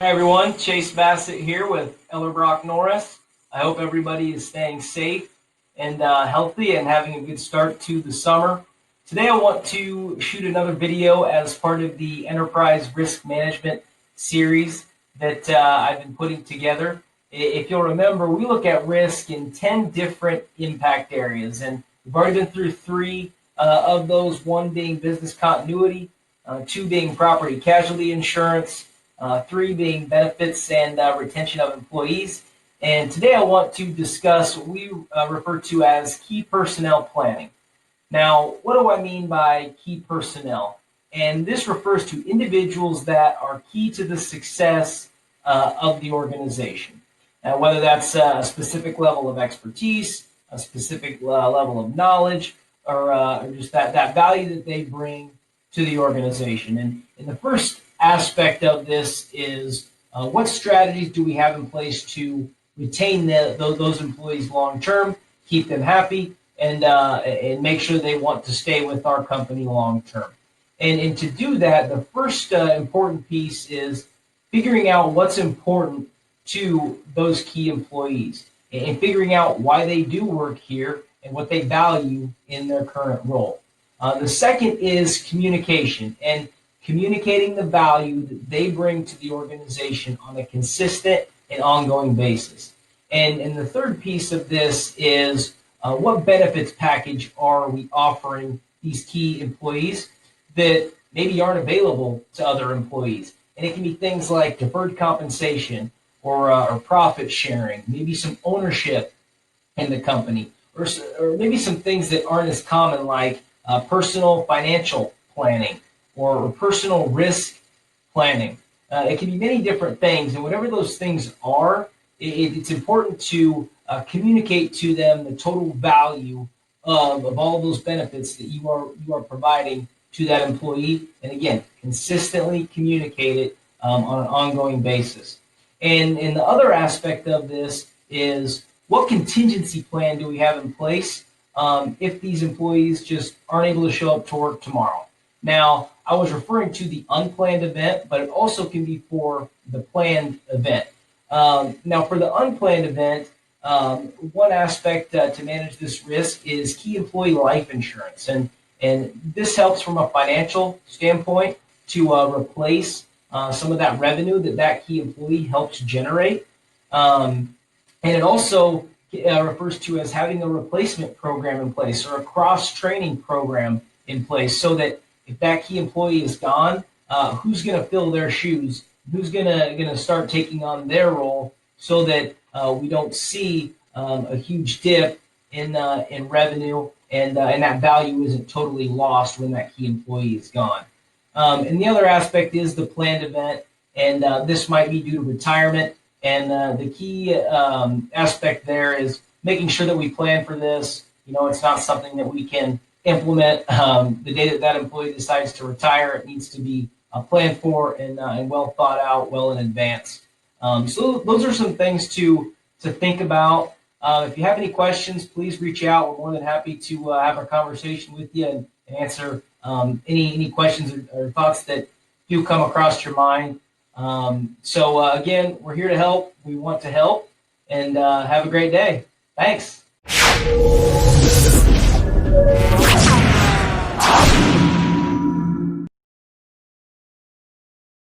Hi everyone, Chase Bassett here with Ellerbrock-Norris. I hope everybody is staying safe and healthy and having a good start to the summer. Today I want to shoot another video as part of the Enterprise Risk Management series that I've been putting together. If you'll remember, we look at risk in 10 different impact areas, and we've already been through 3 of those, 1 being business continuity, 2 being property casualty insurance, 3 being benefits and retention of employees. And today I want to discuss what we refer to as key personnel planning. Now, what do I mean by key personnel? And this refers to individuals that are key to the success of the organization. Now, whether that's a specific level of expertise, a specific level of knowledge, or just that value that they bring to the organization. And the first aspect of this is what strategies do we have in place to retain those employees long term, keep them happy, and make sure they want to stay with our company long term. And to do that, the first important piece is figuring out what's important to those key employees and figuring out why they do work here and what they value in their current role. The second is communication, and communicating the value that they bring to the organization on a consistent and ongoing basis. And the third piece of this is what benefits package are we offering these key employees that maybe aren't available to other employees. And it can be things like deferred compensation or profit sharing, maybe some ownership in the company, or maybe some things that aren't as common like personal financial planning or personal risk planning. It can be many different things, and whatever those things are, it's important to communicate to them the total value of all of those benefits that you are providing to that employee, and again, consistently communicate it on an ongoing basis. And the other aspect of this is what contingency plan do we have in place if these employees just aren't able to show up to work tomorrow? Now, I was referring to the unplanned event, but it also can be for the planned event. Now, for the unplanned event, one aspect to manage this risk is key employee life insurance. And this helps from a financial standpoint to replace some of that revenue that key employee helps generate. And it also refers to as having a replacement program in place or a cross-training program in place so that if that key employee is gone, who's going to fill their shoes? Who's going to start taking on their role so that we don't see a huge dip in revenue and that value isn't totally lost when that key employee is gone. And the other aspect is the planned event, and this might be due to retirement. And the key aspect there is making sure that we plan for this. You know, it's not something that we can implement the day that employee decides to retire. It needs to be planned for and well thought out, well in advance. So those are some things to think about. If you have any questions, please reach out. We're more than happy to have a conversation with you and answer any questions or thoughts that do come across your mind. So again, we're here to help. We want to help, and have a great day. Thanks.